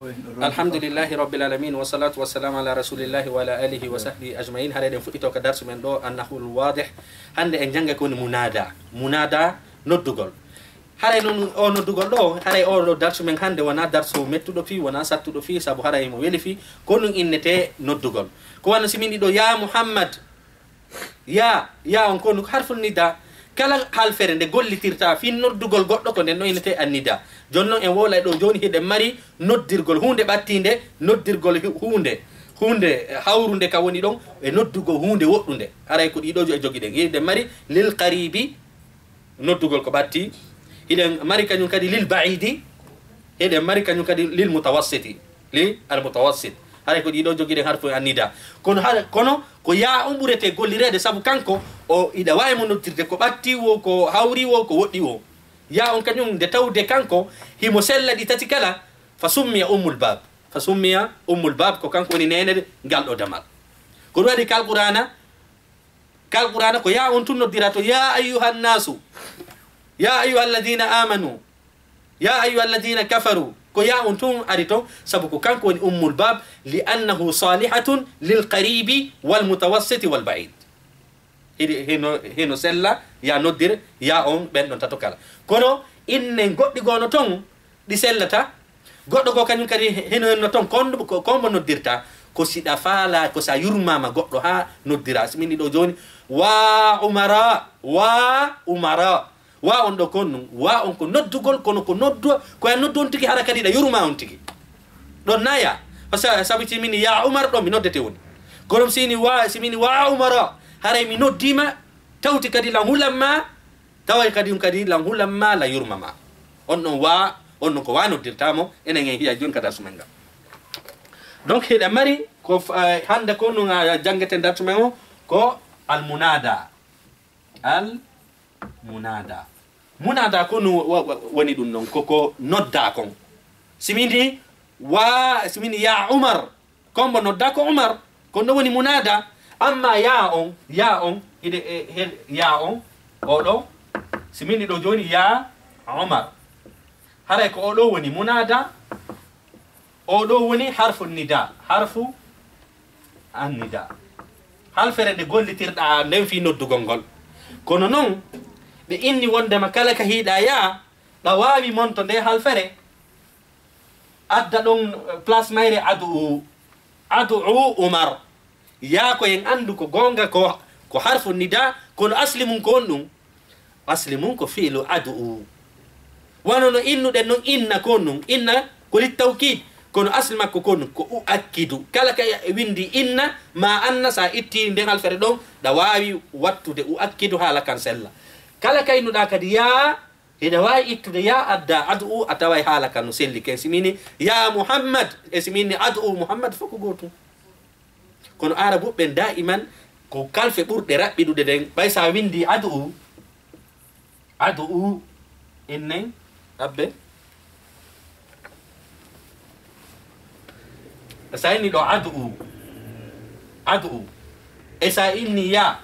الحمد لله رب العالمين والصلاة والسلام على رسول الله وعلى آله وصحبه أجمعين. هذا فوتو كدرس من دو أنه الواضح عند إنجاز يكون منادى ندوغل. هذا ندوغل دو هذا درس من هند وانا درس متو دو في وانا ساتو دو في سابو هذا يمويل في كونو إنته ندوغل. كوانا سمين دو يا محمد يا أنكونو حرف النداء. kala hal fere nde gollirta fi noddugol goddo ko nden no inete annida jonnon en wola do joni hede mari noddirgol hunde battinde noddirgol hunde hawrunde ka woni don e noddugo hunde woddunde aray ko dido e jogide hede mari lil qaribi noddugol ko batti hiden mari kanyum kadi lil ba'idi hede mari kanyum kadi lil mutawassiti li al mutawassit aray ko dido jogide harfu annida kono ko ya umburete gollirede sabu kanko o ida wawi mo noddirde ko batti wo ko hawri wo ko woddi wo ya on kanyum de tawde kanko himo sella di tati kala fa summiya ummul bab ko kanko woni nene galdo damal ko wadi kal qur'ana ko ya on tunno dirato ya ayyuhan nasu ya ayyuhalladhina amanu ya ayyuhalladhina kafaru ko ya on tun arito sabu ko kanko woni ummul bab li annahu salihatun lil qaribi wal mutawassit wal ba'id hino sella ya noddir ya on ben don tato kala kono inne goddi gono ton di sellata goddo ko kanyum kadi hino ton kombo noddirta ko sida fala ko sa yurmama goddo ha noddira simini do joni wa umara wa on do konnu wa on ko noddugol kono ko noddu ko en noddon tigi hara kadi da yurma on tigi don naya pasa sabiti mini ya umar do mi noddete woni kono simini wa umara haray mi noddima tawti kadi lan hulamma taway kadi lan hulamma la yurmama on ko wa noddirtamo enen en hiya jon kada sumenga donc heda mari ko hande ko no jangete dartumen ko al munada ko no woni dum non ko nodda kon simini ya umar kombo nodda ko umar ko no woni munada amma ya on ide ya on odo simini do joni ya umar hare ko odo woni munada odo woni harfu nida harfu annida hal fere de gollitirda nden fi noddugol gol kono non be inni wonde makala ka hida ya dawawi monto de hal fere adda don place mayre adu umar ya ko en andu ko gonga ko harfu nida kono aslimun ko fi'lu adu wano no innu den non inna konnu inna ko litawkid kono aslima ko konnu ko uakkidu kala ka windi inna ma anna sa itti den hal fere don da wawi wattude uakkidu hala kan sella kala kay no da kadi ya ida wawi ittude ya adda adu atawai hala kan selli ken simini ya muhammad simini adu muhammad foko goto kono arabu ben daiman ko kalfe burde rabbidude den bay sa windi adu innen abbe sayni do adu esa inni ya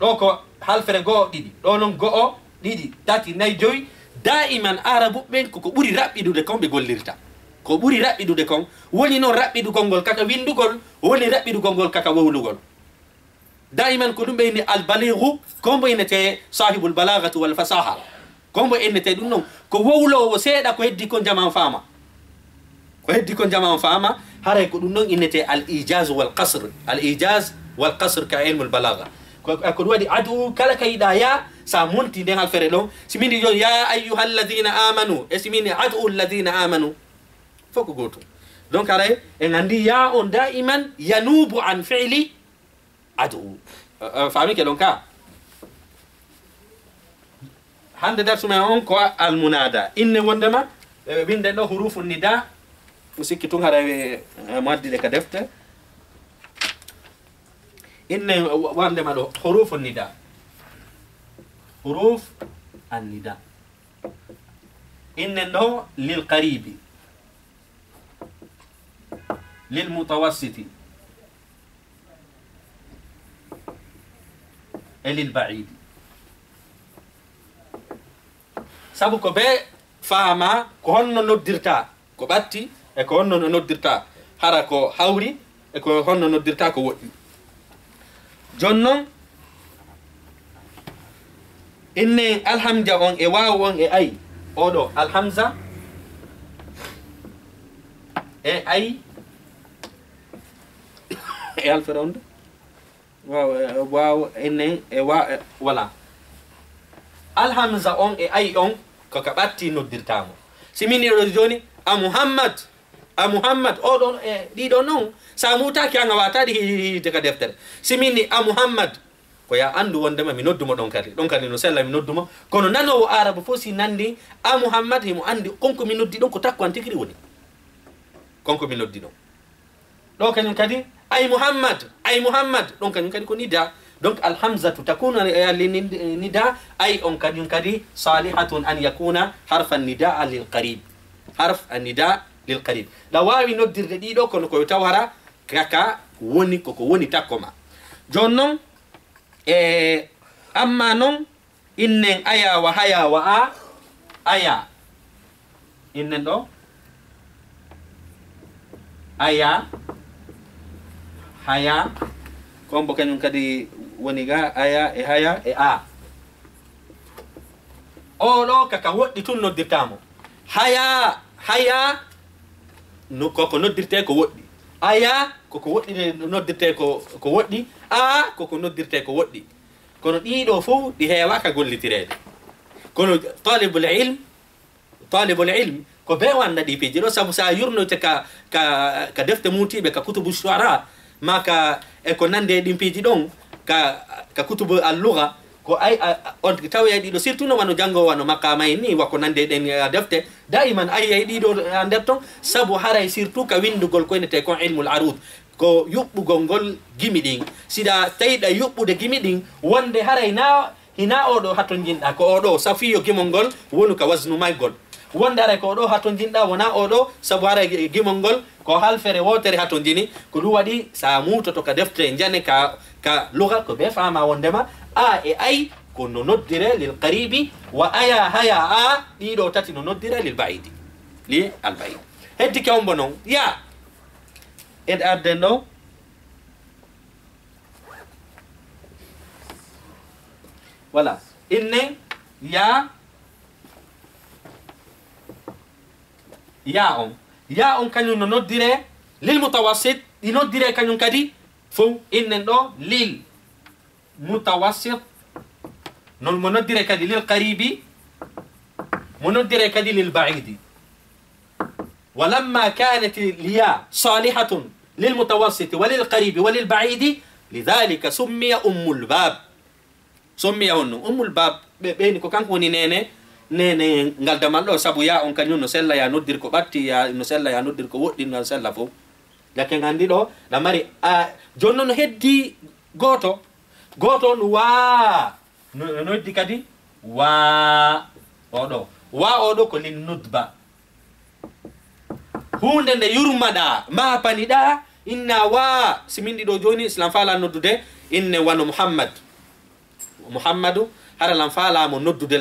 do ko halfere go didi do non go didi tati nay joy daiman arabu ben ko buri rabbidude kon be gollirta ko buri rabbidude kon woni non rabbidu gongol kaka windugol woni rabbidu gongol kaka wowlugol daiman ko dum be ni al balighu kombo inete sahibul balaghati wal fasaha kombo inete dum non ko wowlo wo seeda ko heddi kon jaman fama haray ko dum non inete al ijaz wal qasr ka ilmul balagha ko wadi adu kala kayda ya sa monti den hal fere do simini yo ya ayyuhalladhina amanu simini adu alladhina amanu foko goto donc aray en andi ya on daiman yanubu an fi'li adu fami ke donc hande darsu men on ko al munada inne wondema binde do hurufun nida musiki tun harawe maddi de ka defte inne wondema do hurufun nida huruf an nida inne do lil qaribi lil mutawassiti lil ba'idi sabu ko be fama ko honno noddirta ko batti eko honno no noddirta hara ko hawri eko honno noddirta ko woɗɗi jonnon inne alhamza on e waaw on e ay oɗo alhamza e ay e alfere on waaw inne e voilà alhamza on e ay on koko ɓatti noddirtamo simini ɗo joni a muhammad oɗon e ɗiɗo noon sa mutaki anga wataɗi hiite ka deftere simini a muhammad ko ya andu wondema mi noddumo ɗon kadi no sella mi noddumo kono nanowo arabe fof si nandi a muhammad himo andi konko mi noddi ɗon ko takko an tigiri woni konko mi noddi ɗon ɗo kañum kadi ay muhammad ɗon kañum kadi ko nida donc alhamzatu takuna nida ay on kañum kadi salihatun an yakuna harfa nidaa lilqarib harf annida lilqarib la wawi noddirde ɗiɗo kono koye tawara kaka woni koko woni takko ma jon noon amma noon innen aya wa haya wa a aya innen ɗo aya haya kombo kañum kadi woni ga aya e haya e a oɗo kaka woɗɗi tun noddirtamo haya no koko noddirte ko woɗɗi aya koko woɗɗi noddirte ko woɗɗi a koko noddirte ko woɗɗi kono ɗiɗo fof ɗi heewaka gollitirede kono talibul ilm ko be wanda ɗi piiji ɗo saabu sa yurnoyte ka defte mutiɓe ka kutubu shuara ma ka eko nande ɗin piiji ɗon ka kutubu alluga ko ay on tawi ɗiɗo surtout no wano janngo wano makamay ni wako nande ɗen defte daiman ayay ɗiɗo nder ton sabu haray surtout ka windugol koynete kon ilmul arud ko yuɓɓugol ngol gimi ɗin siɗa tawiɗa yuɓɓude gimi ɗin wonde haray hina oɗo hatto jinɗa ko oɗo safiyo gimol ngol wonu ka wasnu maygol wonde haray ko oɗo hatto jinɗa wona oɗo sabu haray gimol ngol ko halfere wotere hatto jini ko ɗum waɗi sa mutoto ka defte jane ka luga ko be fama wondema a e ay ko no noddire lil qaribi wa aya haya a ɗiɗo tati no noddire lil baidi li al baid heddi ke ombo noon ya ed arden ɗo voilà inne ya on kañum no noddire lil mutawassit ɗi noddire kañum kadi fof innen ɗo lil mutawassit non mo noddire kadi lil qaribi mo noddire kadi lil baidi ولما كانت الياء صالحة للمتوسط وللقريب وللبعيد لذلك سمي أم الباب سمي أم الباب بين كو كانكو نينه ngal damal ɗo sabu ya on kañum no sella ya noddir ko ɓatti ya no sella ya noddir ko woɗɗi no sella fof jake gandi ɗo na mari joni noon heddi goto on no noddi kadi oɗo ko lin nudba hunde nde yurmaɗa mapaniɗa inna simin ɗiɗo joni islam fala noddude inne wano muhammadu hara lam falamo noddude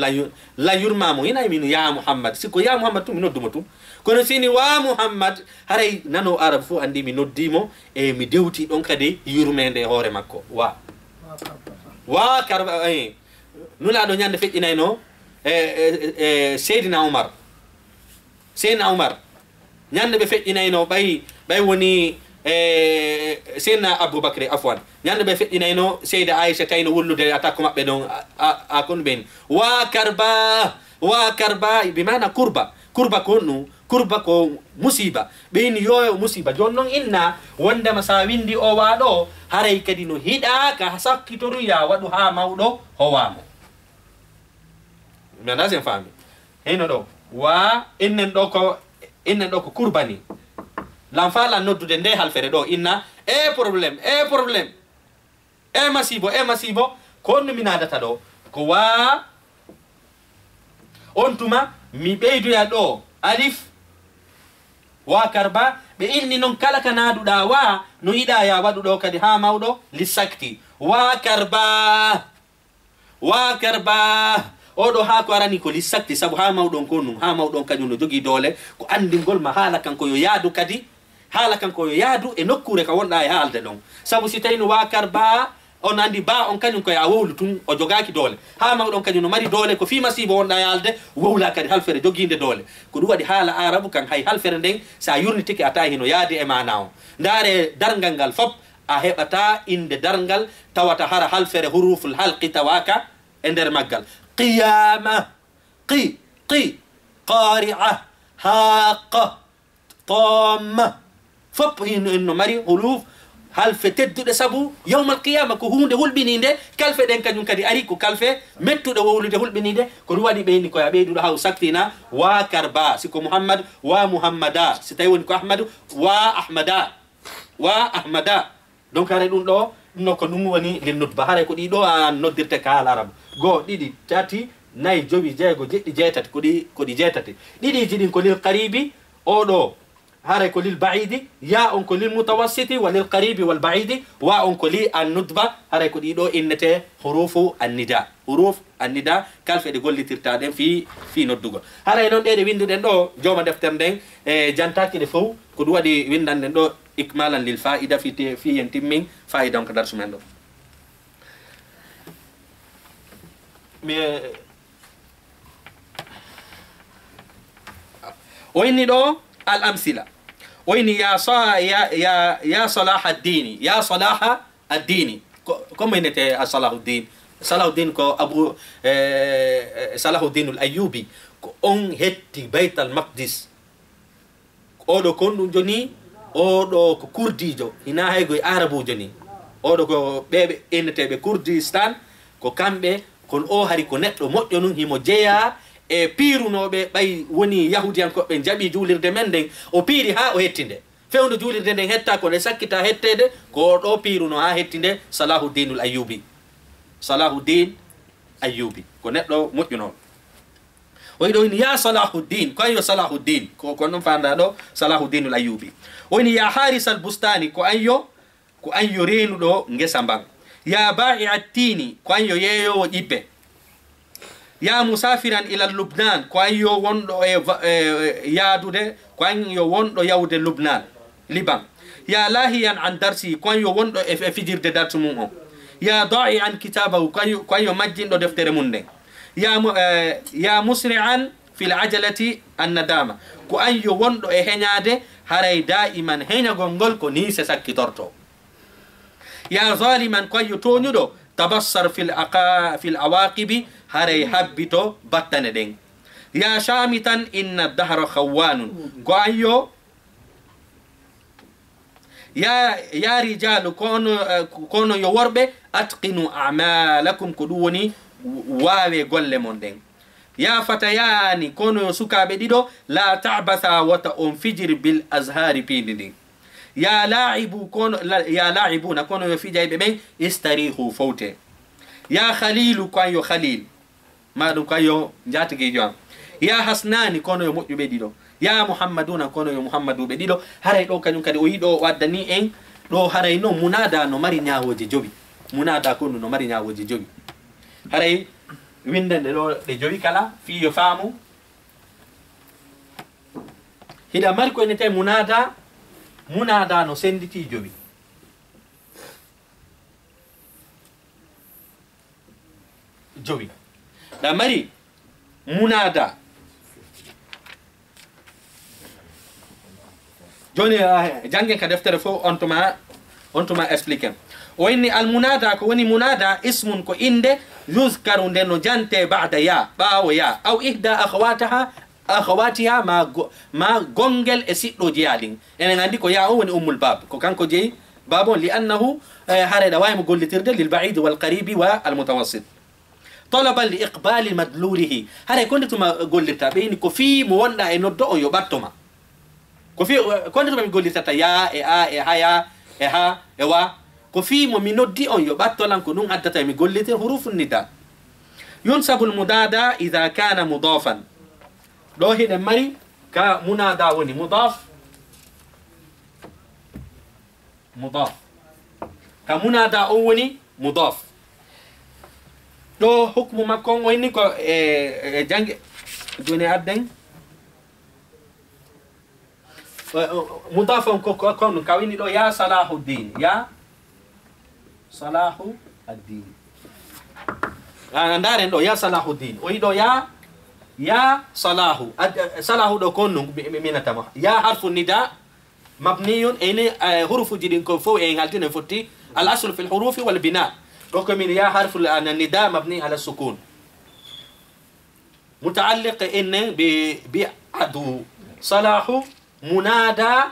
la yurmamo ina min ya muhammad siko ya muhammad tum mi noddumo tum kono sini wa muhammad haray nano arab fu andi mi noddimo e mi dewti ɗon kadi yurmede hoore makko wa karba nulaɗo ñande feƴƴinayno seydina oumar ñande ɓe feƴƴinayno ɓay woni seydina aboubacry afwan ñande ɓe feƴƴinayno seyda aicha kayno wullude atakko maɓɓe ɗon a kon ɓeni wa karba bimana kurba ko ɗum kurba ko musiba ɓeyni yoyo musiba joni noon inna wondema sa windi o waɗo haray kadi no hiɗa ka sakkitoruya waɗu ha mawɗo howamo mi anda sen faami heyno ɗo innen ɗo ko kurbani lam fala noddude nde halfere ɗo inna probléme masibo ko onno mi nadata ɗo ko on tuma mi ɓeydoya ɗo alif wa karba ɓe inni noon kala ka naduɗa no yiɗa ya waɗu ɗo kadi ha mawɗo lissakti wa karba oɗo ha ko arani ko lissakti sabu ha mawɗon ko num ha mawɗon kañum no jogui doole ko andingol ma haala kanko yo yaadu kadi haala kanko yo yaadu e nokkure ka wonɗa e haalde ɗon sabu si tawi no wakar ba on andi ba on kañum koye a wowlu tun o jogaki doole ha mawɗon kañum no mari doole ko fi masibo wonɗa e haalde wowla kadi halfere joguinde doole ko ɗum waɗi haala arabu kan hay halfere nden sa yurnitiki a tawi hino yaadi e mana o ndaare dargal ngal fop a heɓata inde dargal tawata hara halfere huruful halqi tawaka e nder maggal qiyama qi qari'a haqa tamma fop no mari huruf halfe tedduɗe sabu yawmal qiyama ko hunde hulɓininde kalfe ɗen kañum kadi ari ko kalfe mettuɗe wowlude hulɓininde ko ɗum waɗi ɓeyni koye a ɓeyduɗo haw saktina wa karba siko mouhammad wa mouhammada si tawi woni ko ahmadou wa ahmada donc hare ɗum ɗo ɗumno ko ɗum woni lin nutba hare ko ɗiɗo a noddirte ka haala arabu goo ɗiɗi tati nayyi jowi jeego jeɗɗi jeetati koɗi jeetati ɗiɗiji ɗin ko lil qaribi oɗo hare ko lil baidi ya on ko lil mutawassiti wa lil qaribi wal baidi wa on ko li an nutba hare ko ɗiɗo innete hurufu annida huruf annida kalfe ɗe gollitirta ɗen fi noddugol hara noon ɗe ɗe winduɗen ɗo joma deftere nden e jantaki ɗe fof ko ɗum waɗi windanɗen ɗo ikmalan lil faida fi yen timmin faida on ko darsu men ɗo o inni ɗo al amsila o inni ya salaha addini ya salaha addini comme innete a salahuddin salahuddin ko abou salahuddin al ayubi ko on hetti bayt al maqdis oɗo kon ɗum joni oɗo ko kurdijo hina haygo e arabujo ni oɗo ko ɓeɓe inneteɓe kurdistan ko kamɓe kon o hari ko neɗɗo moƴƴo nun himo jeeya e piirunoɓe ɓay woni yahudiyankoɓe jaaɓi juulirde men nden o piiri ha o hetti nde fewndo juulirde nden hetta ko nde sakkita hettede ko ɗo piiruno ha hetti nde salahuddinul ayubi salahuddin ayubi ko neɗɗo moƴƴunoɗo o yiɗo wini ya salahuddin ko anyo salahuddin ko noon fanda ɗo salahuddinul ayubi o wini ya haris al bustani ko anyo reenuɗo ngesa mban ya ba'i attini ko anyo yeeyowo ƴiɓɓe ya musafiran ila lubnan ko anyo wonɗo e yaadude ko anyo wonɗo yawde lubnan liban ya lahiyan an darsi ko anyo wonɗo e fijirde darsu mum o ya da'i an kitabahu ko anyo majjinɗo deftere mum nden ya musri'an fil ajalati annadama ko anyo wonɗo e heñade haray da'iman heñagol ngol ko ni se sakkitorto ya zaliman ko anyo toñuɗo tabassar fil awaqibi haray habbito battane ɗen ya shamitan inna dahra khawwanun ko anyo ya rijalu kono yo worɓe atqinu a'malakum ko ɗum woni waawe golle mon ɗen ya fatayani kono yo sukaɓe ɗiɗo la tabatha wata on fijir bil azhari piindi ndin ya laibuna kono yo fijayɓe ɓen istarihu fowte ya khalilu ko an yo khalil maɗum ko yo jatigijo am ya hasnani kono yo moƴƴuɓe ɗiɗo ya muhammaduna kono yo muhammaduɓe ɗiɗo haray ɗo kañum kadi o yiɗo waddani en ɗo haray noon munada no mari ñawoje jowi munada kondu no mari ñawoje jowi haray windende ɗo ɗe jowi kala fiyo faamu hiɗa mari ko enete munada no senditi jowi ɗa mari munada joni jangen ka deftere fof on tuma explique o inni al munada ko woni munada ismun ko inde yuzkaru nde no jante ba'da ya ɓaawo ya aw ihda akhawatiha ma gongel e siɗɗo jeyaɗin enen andi ko ya o woni ummul bab ko kanko jeeyi bab on li annahu hareɗa wawimo gollitirde lil ba'idi wal qaribi wa al mutawassit talaban li iqbali madlurihi haray konde tuma gollirta ɓeyni ko fi mo wonɗa e noddo on yo ɓattoma ko fi konde tuma mi gollirtata ya e a e haya e ha e wa ko fi mo mi noddi on yo ɓattolan ko ɗum addata mi gollitir hurufu nida yunsabu lmudada ida kana mudafan ɗo hiɗen mari ka munada woni mudaf ka munada on woni mudaf دو حكم ما كون ويني كو جانج دوني أدين مضاف كون كويني دو يا صلاح الدين يا صلاح الدين andaren do ya salahuddin o ido ya salahu salahu do konnu minatama ya harfu nida mabniyun ene hurufu jidin ko fo e ngaltine fotti al aslu fi al hurufi wal bina do ko min ya harfu al nida mabni ala sukun mutaalliq in bi adu salahu munada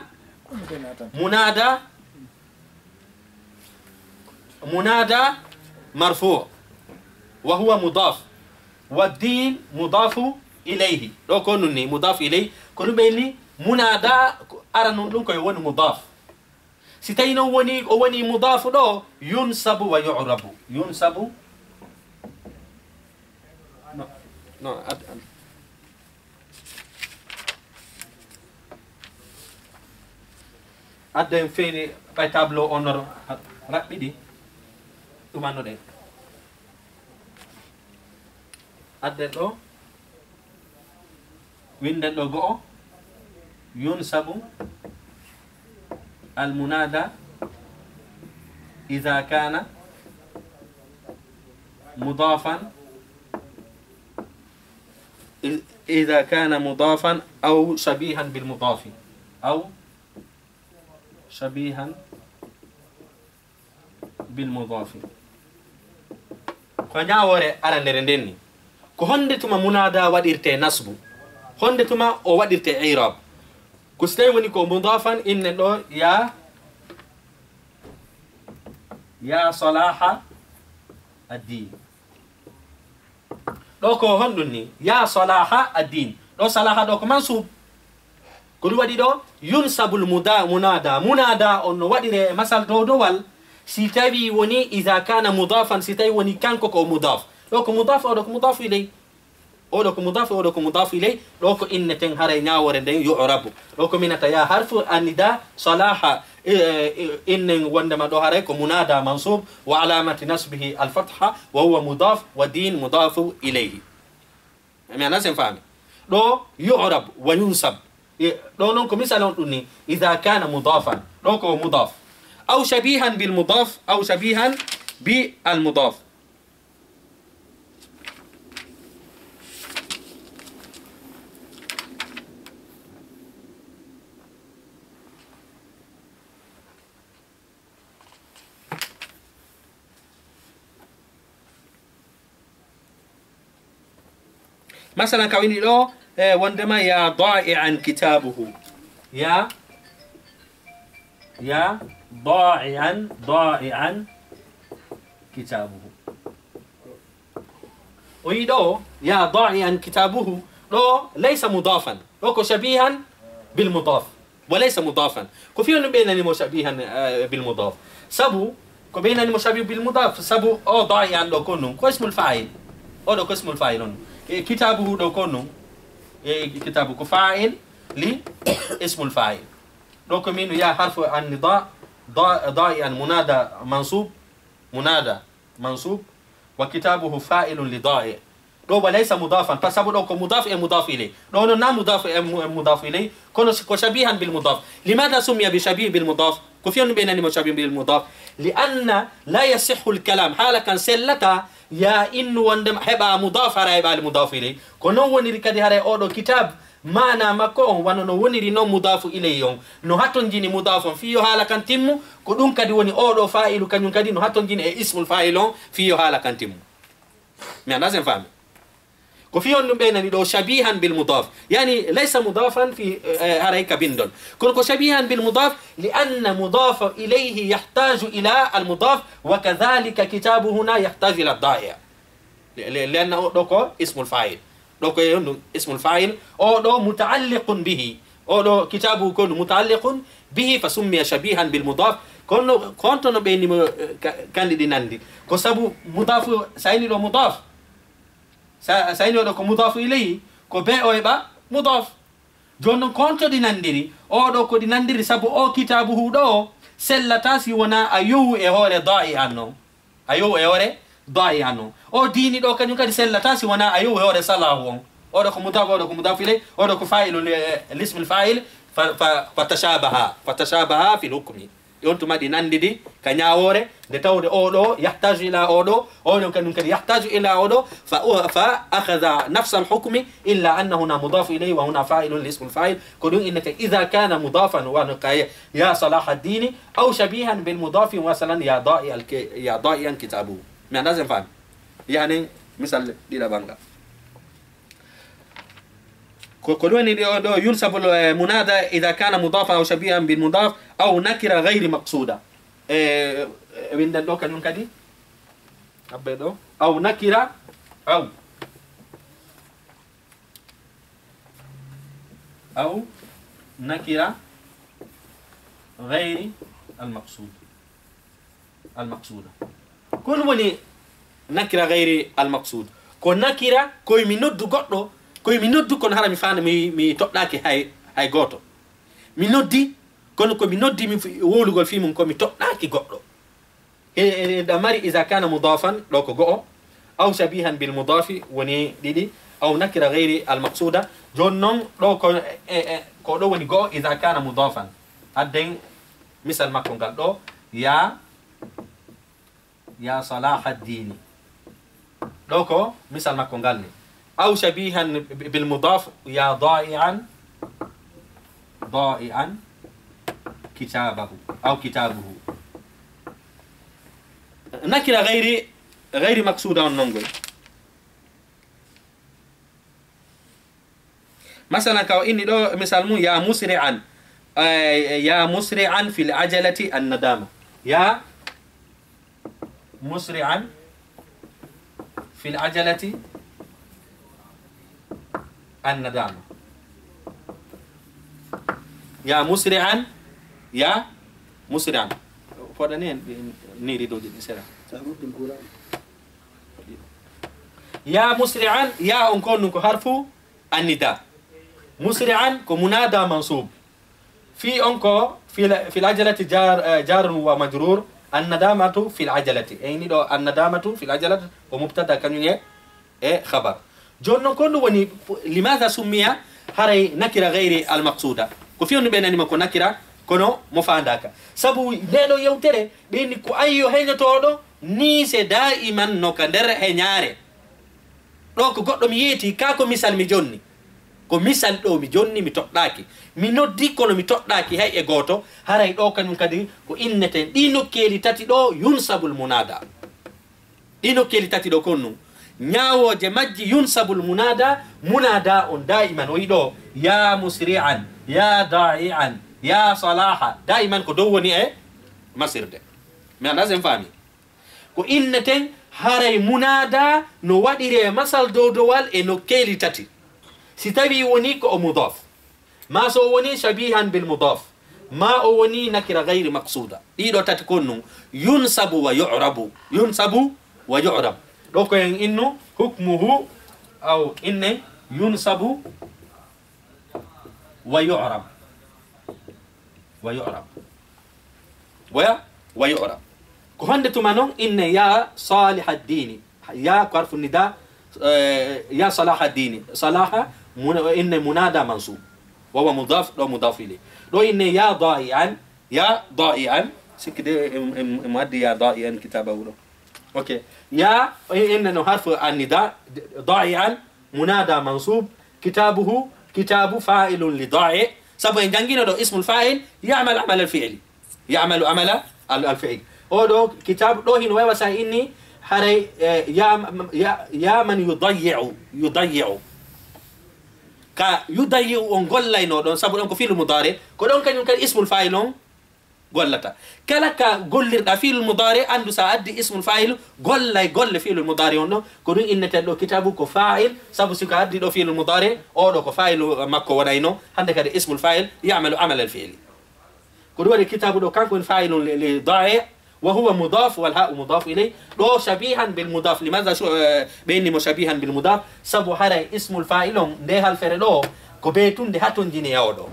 مرفوع وهو مضاف والدين مضاف إليه لو كونني مضاف إليه كل بيني منادى أرنو لنكو يوني مضاف ستين وني مضاف له ينسب ويعرب ينسب no adden feni by tableau honor rapidi tumano de adden do winden do go yunsabu al munada idha kana mudafan إذا كان مضافا أو شبيها بالمضاف أو شبيها بالمضاف فنيا وري على نرندني كهندتما منادى وديرتي نصب هندتما أو وديرتي إعراب كستي ونيكو مضافا إن دو يا صلاح الدين doko honduni ya salaha ad-din do salaha do ko mansub ko du wadi do yunsabul munada on wadire masal do wal si tawi woni idha kana mudafan si tawi woni kanko ko mudaf do ko mudaf o do ko mudaf ilay o do ko mudaf o do ko mudaf ilay do ko innaten hare nyawore den yu'rabu do ko minata ya harfu an-nida salaha إن وندما دوهره كمنادى منصوب وعلامة نصبه الفتحة وهو مضاف ودين مضاف إليه. يعني أنا سنفهم. دو يعرب وينصب. دو نونكم مثلا نقولني إذا كان مضافا دو كو مضاف أو شبيها بالمضاف أو شبيها بالمضاف. مثلا كويني له وندما يا ضائعا كتابه يا ضائعا كتابه ويدو يا ضائعا كتابه لو ليس مضافا لو شبيها بالمضاف وليس مضافا كفيون بينني مشابها بالمضاف سبو كبينني مشابه بالمضاف سبو او ضائعا لو كونو اسم الفاعل او لو اسم الفاعل كتابه دو كونو كتابه كفاعل لي اسم الفاعل دو كمينو يا حرف النضاء ضائعا منادى منصوب وكتابه فاعل لضائع دو وليس مضافا فسبب دو مضاف اليه دو نا مضاف اليه كونو شبيها بالمضاف لماذا سمي بشبيه بالمضاف كفيون بينني مشابه بالمضاف لان لا يصح الكلام حالا كان سلتا يا إنه وندم هبا مضاف على هبا المضاف إليه كنو ونري كدي هراي أودو كتاب ما نامكو وانو ونري نو مضاف إليه نو هاتون جيني مضاف فيه حالا كان تيمو كدون كدي وني أودو فاعل كان ينكدي نو هاتون جيني اسم الفاعل فيه حالا كان تيمو مي لازم فاهم كفيون بينني دو شبيها بالمضاف يعني ليس مضافا في هراي كبندون كنكو شبيها بالمضاف لأن مضاف إليه يحتاج إلى المضاف وكذلك كتابه هنا يحتاج إلى الضائع لأنه دوكو اسم الفاعل دوكو اسم الفاعل أو دو متعلق به أو دو كتابه كون متعلق به فسمي شبيها بالمضاف كنتو بيني كان دي ناندي كسبو مضاف سايني دو مضاف سايني دو مضاف إليه كو بي أو يبا مضاف جون كونتو دي نانديري أو دو كو دي نانديري سبو أو كتابه دو سلتا سي ونا أيو إهوري ضائعا نو أيو إهوري ضائعا او ديني دو كانيو كادي سلتا سي وانا ايو هو صلاح او دو مضاف او دو مضاف اليه او دو فاعل الاسم الفاعل فتشابه في الحكم يونتو مادي ناندي كنياوري دي تاودي اودو يحتاج الى اودو اودو كان يحتاج الى اودو فاخذ نفس الحكم الا ان هنا مضاف اليه وهنا فاعل الاسم الفاعل كون انك اذا كان مضافا ونقايا يا صلاح الدين او شبيها بالمضاف مثلا يا ضائعا كتابه ما لازم فهم يعني مثال دي بانغا كلوني ينسب المنادى إذا كان مضافا أو شبيها بالمضاف أو نكرة غير مقصودة. وين دو كان ينكدي؟ أبدو أو نكرة أو نكرة غير المقصودة. كل وني نكرة غير المقصود. كون نكرة كوي منود غطو koy mi noddu kono hara mi faana mi toɗɗaki hay goto mi noddi kono ko mi noddi mi wolugol fi mum ko mi toɗɗaki goɗɗo da mari iza kana mudafan ɗo ko go'o aw shabihan bil mudafi woni ɗiɗi aw nakira gayri al maqsuda jon noon ɗo ko ɗo woni go'o iza kana mudafan adden misal makko ngal ɗo ya salaha ddini ɗo ko misal makko ngal ni أو شبيها بالمضاف يا ضائعا كتابه أو كتابه نكرة غير مقصودة ونقول مثلا كو إني لو مثال مو يا مسرعا في العجلة الندامة يا مسرعا في العجلة الندامة يا مسرعا فودانين نيري دو دي سرا يا مسرعا يا انكون حرف النداء مسرعا كمنادى منصوب في انكو في العجلة جار ومجرور الندامة في العجلة يعني دو الندامة في العجلة ومبتدا كان خبر جون كون وني لماذا سمي هري نكره غير المقصوده كفيون بينني ما كو نكره كونو مفانداكا سبو ديدو يوتره بيني كو ايو هينتودو ni se daiman no ka der he nyaare do ko goddo mi yeti ka ko misal mi jonni ko misal do mi jonni mi toddaki mi noddi kono mi toddaki hay e goto haray do kanyum kadi ko innete dino keli tati do yunsabul munada dino keli tati do konnu nyawoje majji yunsabul munada on daiman wido ya musri'an ya da'ian ya salaha daiman ko do woni e masirde mi andazem fami ko inneten haray munada no wadire masal dowdowal e no keli tati si tawi woni ko o mudaf ma so woni shabihan bil mudaf ma o woni nakira ghayri maqsuda dido tati konnu yunsabu wa yu'rab do ko en innu hukmuhu aw inne yunsabu wa yu'rab ko hande tuma non inne ya salih ad-din ya qarfu nida ya salah ad-din salaha inne munada mansub wa huwa mudaf do mudaf ilayh do inne ya da'ian sikde muaddi ya da'ian kitabahu اوكي يا انه حرف النداء ضائعا منادى منصوب كتاب فاعل لضائع سبب ان جانغينا دو اسم الفاعل يعمل عمل الفعل او دو كتاب دو هين ويوسا اني حري يا من يضيع كا يضيع اون غولاينو دون سبب ان كو فعل مضارع كو دون كان اسم الفاعل غولتا كلا كا غوليردا فعل المضارع اندو سادي اسم الفاعل غول فعل المضارع اون كو دون ان تدو كتابو كو فاعل سبب سيكا ادي دو فعل المضارع او دو كو فاعل ماكو وداينو هانده كده اسم الفاعل يعمل عمل الفعل كو دو الكتاب دو كان فاعل لضائع وهو مضاف والهاء مضاف اليه دو شبيها بالمضاف لماذا بيني مشابها بالمضاف سبب هراي اسم الفاعل ده الفردو ko betun de haton jine yawodo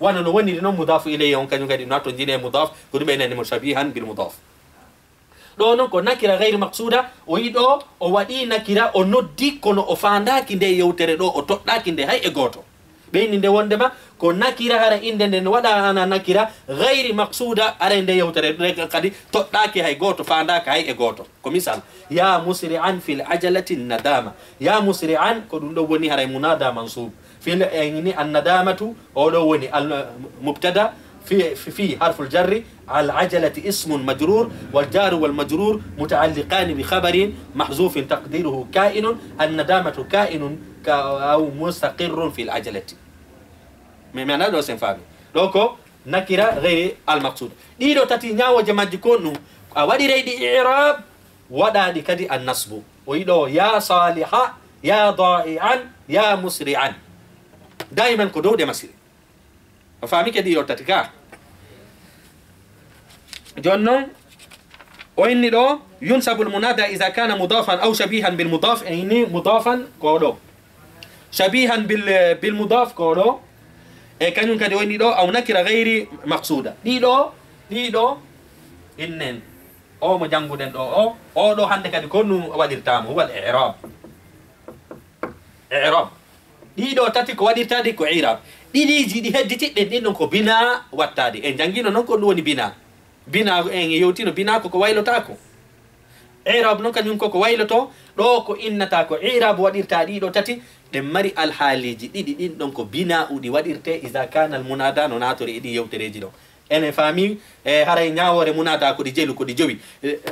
wana no woni no mudaf ilayhi on kanyum gadi no haton jine mudaf ko dum enani mushabihan bil mudaf ɗo non ko nakira gayri maqsuda o yiɗo o waɗi nakira o noddi kono o fandaki nde yewtere ɗo o toɗɗaki nde hay e goto ɓeyni nde wondema ko nakira hara inde nde waɗa ana nakira gayri maqsuda ara nde yewtere kadi toɗɗaki hay goto fandaka hay e goto ko misal ya musri'an fil ajalati nadama ya musri'an ko ɗum ɗo woni haray munada mansub fil ni annadamatu o ɗo woni al mubtada في حرف الجر العجلة اسم مجرور والجار والمجرور متعلقان بخبر محذوف تقديره كائن الندامة كائن أو مستقر في العجلة معنى دو سنفامي دوكو نكرة غير المقصود دي دو تاتي نياو جماجي كونو ودي ريدي إعراب ودا دي كدي النصب ويدو يا صالحا يا ضائعا يا مسرعا دائما كدو دي مسيري فهمي كدي دو تاتي كا جونو وإني دو ينسب المنادى إذا كان مضافا أو شبيها بالمضاف يعني مضافا كودو شبيها بالمضاف كودو كان ينكد وإني دو أو نكرة غير مقصودة دي دو إنن أو مجانبو دن أو دو هندك دي كونو ودير تام هو الإعراب إعراب دي دو تاتي كو ودير تادي كو إعراب دي جي هدي تي نونكو بنا واتادي إن جانجينو نونكو نوني بنا بنا إن يوتينو بنا كو وايلو تاكو إعراب نونكا نونكو كو وايلو تو دو كو إن تاكو إعراب ودير تادي دو تاتي دمري الحاليجي دي نونكو بنا ودي ودير تي إذا كان المنادى نوناتوري دي يوتري جيلو ene fami haray nyaawore munada ko di jelu ko di jowi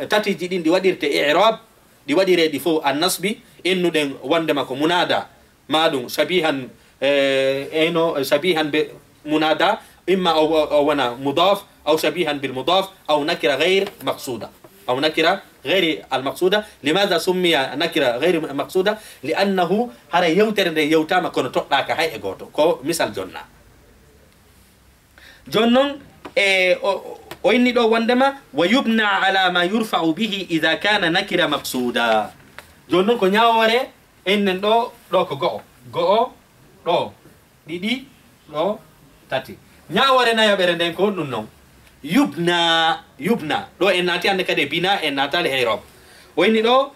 tati ji din di wadirte i'rab di wadire di fo an-nasbi innu den wonde mako munada madum shabihan eno shabihan bi munada imma aw wana mudaf aw shabihan bil mudaf aw nakira ghayr maqsuda aw nakira غير المقصودة لماذا سمي نكرة غير مقصودة لأنه هذا يوتر يوتام كون تطلق هاي إغوتو كو مثال جنون وإني دو وندما ويبنى على ما يرفع به إذا كان نكرة مقصودا جنون كو نياوري إن دو كو غو دو دي دو تاتي نياوري نا يبرندن كو نونو يبنى دو ان ناتي عندك دي بنا ان ناتال هيروب وإني دو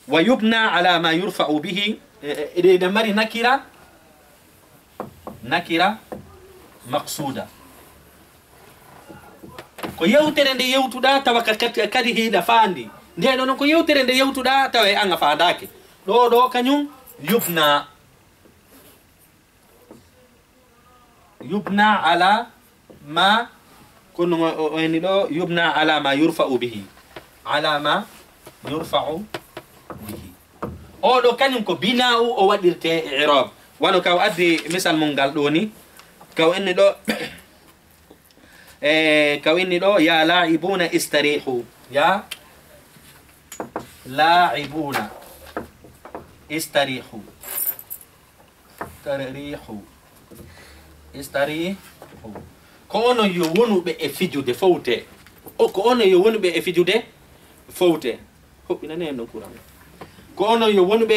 ويبنى على ما يرفع به إذا مري نكرة مقصودة ko yewtere nde yewtuɗa tawa kadi hiiɗa faandi nde ɗo noon ko yewtere nde yewtuɗa tawa e an a faandaki ɗo kañum yubna ala ma kono woni ɗo yubna ala ma yurfa'u bihi ala ma yurfa'u bihi oɗo kañum ko bina'u o waɗirte i'rab wano kaw addi misal mum ngal ɗo ni kaw inni ɗo ya la'ibuna istarihu ya la'ibuna istarihu ko ono yo wonuɓe e fijude fowte ko ono yo wonuɓe e fijude fowte hoɓɓinane no kuram ko ono yo wonuɓe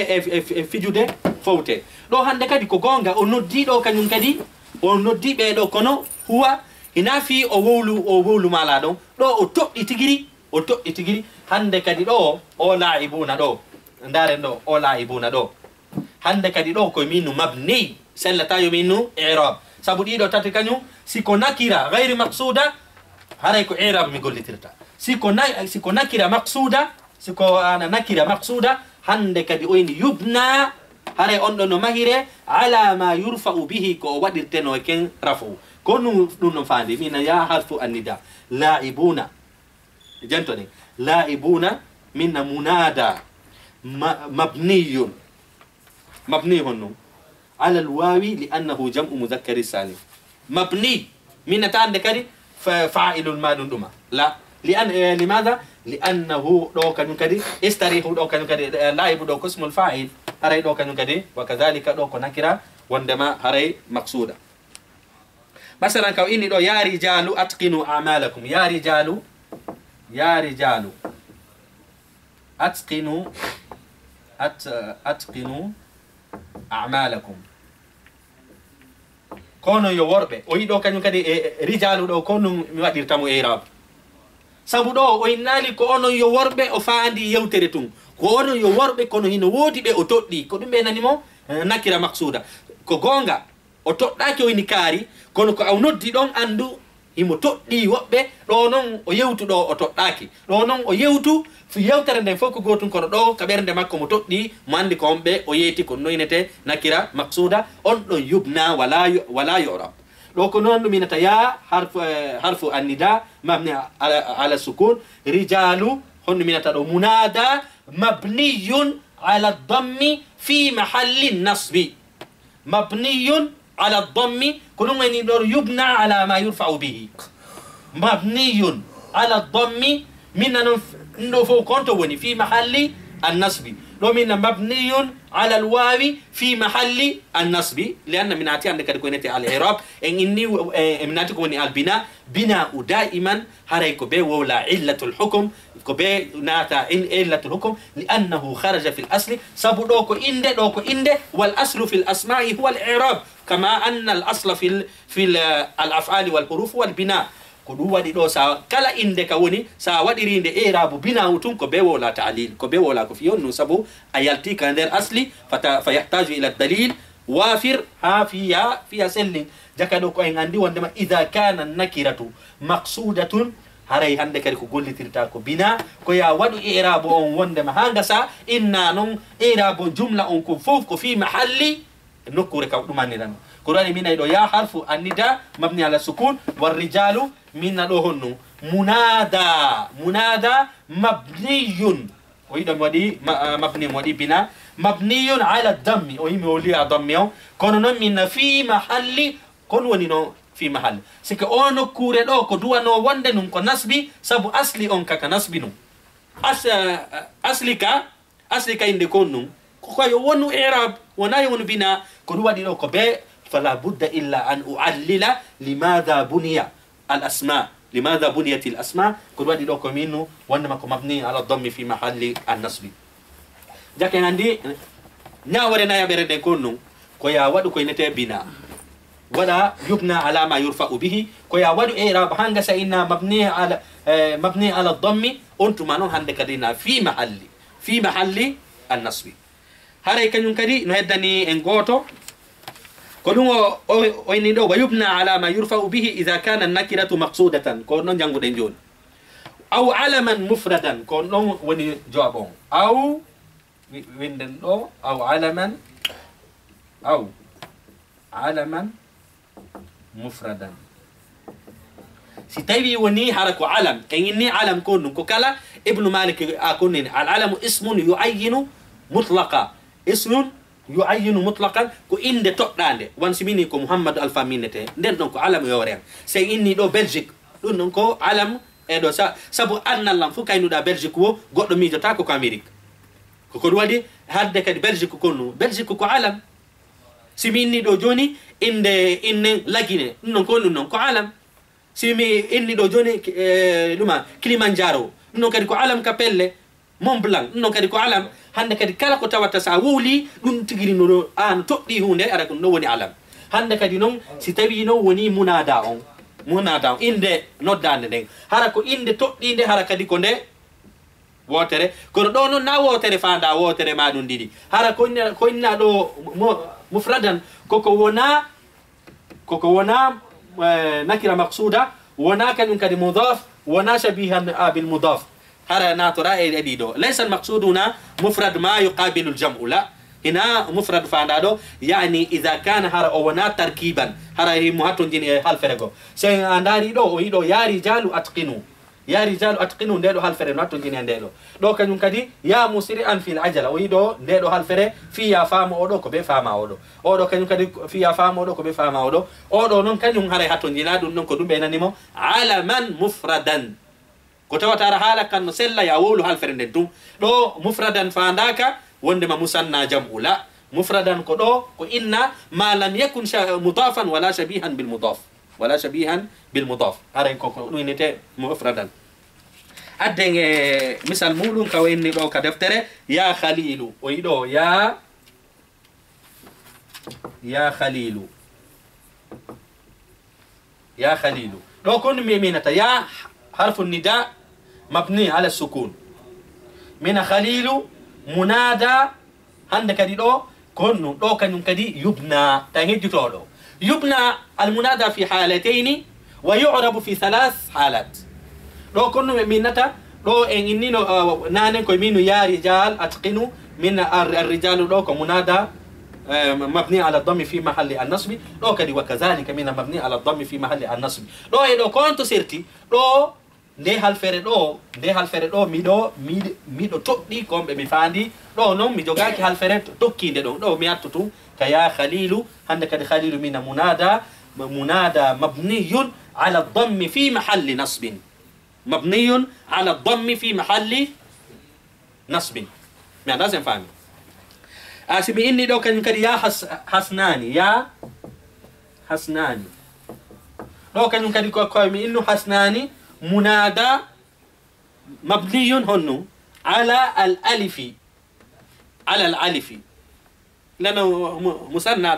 e fijude fowte ɗo hande kadi ko gonga o noddi ɗo kañum kadi o noddi ɓeɗo kono huwa ina fi o wowlu mala ɗon ɗo o toɓɗi tigiri hande kadi ɗo o la'ibuna ɗo ndaren ɗo o la'ibuna ɗo hande kadi ɗo koye minnu mabni sellatayo minnu i'rab sabu ɗiɗo tati kañum siko nakira gayri maqsuda haray ko i'rab mi gollitirta siko nakira maqsuda siko ana nakira maqsuda hande kadi oyni yubna haray on ɗo no mahire ala ma yurfa'u bihi ko o waɗirteno ken rafu ko ɗum no faandi mina ya harfu annida la'ibuna jantoni la'ibuna minna munada مبني هنا على الواو لأنه جمع مذكر سالم مبني من تعندك فاعل المال دما لا لماذا لأنه دو كانوا كدي استريح دو كانوا كدي لاعب دو اسم الفاعل هري دو كانوا كدي وكذلك دو كنكرة وندما هري مقصودة مثلا كو إني دو يا رجال أتقنوا أعمالكم يا رجال أتقنوا أعمالكم kono yo worɓe o yiɗo kañum kadi e rijalu ɗo ko ɗum mi waɗirtamo irab sabu ɗo o innali ko onon yo worɓe o faandi yewtere tun ko onon yo worɓe kono hino woodi ɓe o toɗɗi ko ɗum ɓe nanimo nakira maksuda ko gonga o toɗɗaki o ini kaari kono ko aw noddi ɗon andu himo toɗɗi woɓɓe ɗo noon o yewtu ɗo o toɗɗaki ɗo noon o yewtu yewtere nden fof ko gotum kono ɗo ka ɓernde makko mo toɗɗi mo andi ko onɓe o yeeti ko noynete nakira maksuda on ɗo yubna wala yorab ɗo ko noon ɗum inata ya harfu annida mabni ala sukun rijalu honɗum inata ɗo munada mabniyun ala dammi fi mahalli nasbi mabniyun على الضم كلهم يقدروا يبنى على ما يرفع به مبني على الضم من انه فوق كونتوني في محل النصب لو من مبني على الواو في محل النصب لان من اتي عندك كونتي على الاعراب ان اني من اتي كوني البناء بناء دائما هريكو به ولا عله الحكم كوبي ناتا ان عله الحكم لانه خرج في الاصل سبو دوكو اند والاصل في الاسماء هو الاعراب كما ان الاصل في الافعال والحروف والبناء ko ɗum waɗi ɗo sa kala inde ka woni sa waɗirinde irabu binawu tun ko be wola ta'lil ko be wola ko fiyon num sabu a yalti ka nder asli fa yahtaju ila dalil wafir ha fiya sellin jaka ɗo ko en andi wondema ida kana nakiratu maqsudatun haray hande kadi ko gollitirta ko bina ko ya waɗu irabu on wondema ha gasa inna noon irabu jumla on ko fof ko fi mahalli nokkure kaw ɗumanirano ko rani mina ɗo ya harfu annida mabni ala sukun والرجال من دهن منادى مبني ويدا مودي مبني مودي بنا مبني على الضم ويمي ولي ضميو كون من في محل كون ونينو في محل سيك اونو كوري دو كو دوانو وند نون كو نسبي سبو اصلي اون كا نسبي نون اصلي كا اندي كون نون كو يونو اعراب ونا يونو بنا كو دوادي دو كو بي فلا بد الا ان اعلل لماذا بني الأسماء لماذا بنيت الأسماء كل واحد له كمينه وإنما مبني على الضم في محل النصب جاك عندي ناورنا يا برد كونو كويا ودو كوينته بنا ولا يبنى على ما يرفع به كويا ودو إعراب هانغا سينا مبني على الضم أنتم مانون هندك دينا في محل النصب هاري كنون كدي نهدني انغوتو كلهم وينيدو ويبنى على ما يرفع به إذا كان النكرة مقصودة كونون جانغو دنجون أو علما مفردا كونون وني جوابون أو ويندو أو علما مفردا ستايبي وني حركو علم كيني علم كونون كوكالا ابن مالك أكونين العلم اسم يعين مطلقا اسم يعين مطلقا كو اند تودande wan simini ko muhammad alfa minete nden don ko alam yore sey inni do belgique dun non ko alam e do sabu annallam fu kaynuda belgique wo goddo mijota ko amerique ko wadi hadde kadi belgique ko no belgique ko alam simini do joni inde lagine non ko alam simi inni do joni luma kilimanjaro non kadi ko alam kapelle Mont Blanc non kadi ko alam hande kadi kala ko tawata sa wuli dum tigiri no an toddi hunde ara ko no woni alam hande kadi non si tawi no woni munada on inde noddande den hara ko inde toddi inde hara kadi ko nde wotere ko do non na wotere fanda wotere ma dum didi hara ko inna do mufradan koko wona nakira maqsuda wona kan kadi mudaf wona shabihan bil mudaf هذا ناتورا إديدو ليس المقصود هنا مفرد ما يقابل الجمع لا هنا مفرد فاندادو يعني إذا كان هذا أونا تركيبا هذا هي مهاتون جيني هالفرقو سين أنداري دو ويدو يا رجال أتقنوا نديرو هالفرق ناتون جيني نديرو دو كان ينكدي يا مسرعا في العجلة ويدو نديرو هالفرق فيها فام أودو كبي فام أودو كان ينكدي فيها فام أودو كبي فام أودو نون كان ينهاري هاتون جينا دون نون كدو بينا نيمو علما مفردا kotawatara hala kan sella ya wolu hal ferende dum do mufradan fandaka wonde ma musanna jam'ula mufradan ko do ko inna ma lam yakun mudafan wala shabihan bil mudaf haren ko nite mufradan adde misal mudum ka wenni do ka deftere ya khalilu o yido ya khalilu يا خليل. لو كن ميمينة يا حرف النداء مبني على السكون من خليل منادى عندك دي كن لو كان كدي يبنى تهدي تولو يبنى المنادى في حالتين ويعرب في 3 حالات. لو كن ميمينة لو إني نانن كوي مينو يا رجال أتقنوا من الرجال لو كمنادى مبني على الضم في محل النصب لو كدي وكذلك من مبني على الضم في محل النصب. لو كنت سرتي لو de halfere ɗo miɗo toɗɗi komɓe mi faandi ɗo noon mi jogaki halfere tokkinde ɗo ɗo mi attutu ka ya khalilu. hande kadi khalilu mina munada mabniyun ala dammi fi mahalli nasbin mabniyun ala dammi fi mahalli nasbin. mi anda sen faami asimi inni ɗo kañum kadi ya hasnani ya hasnani ɗo kañum kadi koymi innu hasnani منادى مبني هن على الألف لأنه مثنى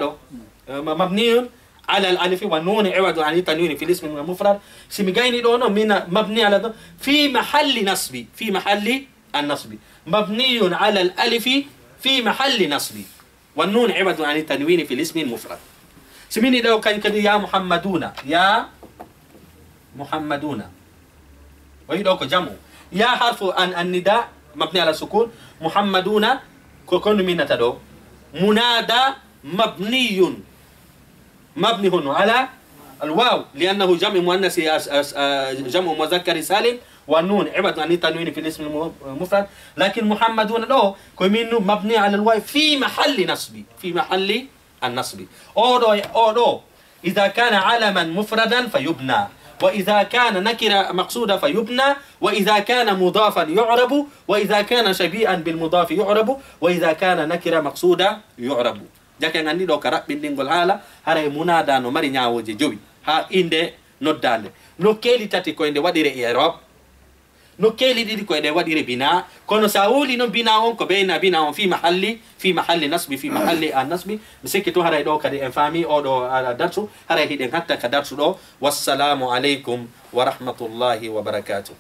مبني على الألف والنون عوض عن التنوين في الاسم المفرد سمجيني دونه من مبني على في محل النصب مبني على الألف في محل نصب والنون عوض عن التنوين في الاسم المفرد. سميني لو كان كده يا محمدون ويدوك جمع يا حرف النداء مبني على السكون محمدون كون من تدو منادى مبني هنا على الواو لأنه جمع مؤنث جمع مذكر سالم والنون عوض عن التنوين في الاسم المفرد. لكن محمدون له كون مبني على الواو في محل النصب أو إذا كان علما مفردا فيبنى وإذا كان نكرة مقصودة فيبنى وإذا كان مضافا يعرب وإذا كان شبيها بالمضاف يعرب وإذا كان نكرة مقصودة يعرب. جاكن عندي لو كرب بندقول حالا هراي منادى نو مري نياوجي جوي ها إندي نودال نو كيلي تاتي كو إندي وديري إعراب نو كيلي ديدي كو إندي وديري بناء كونو ساولي نو بناء كو بين بناء في محل نصب في محل النصب مسكي تو هراي دو كدي انفامي او دو درسو هراي هيدن حتى كدرسو دو. والسلام عليكم ورحمة الله وبركاته.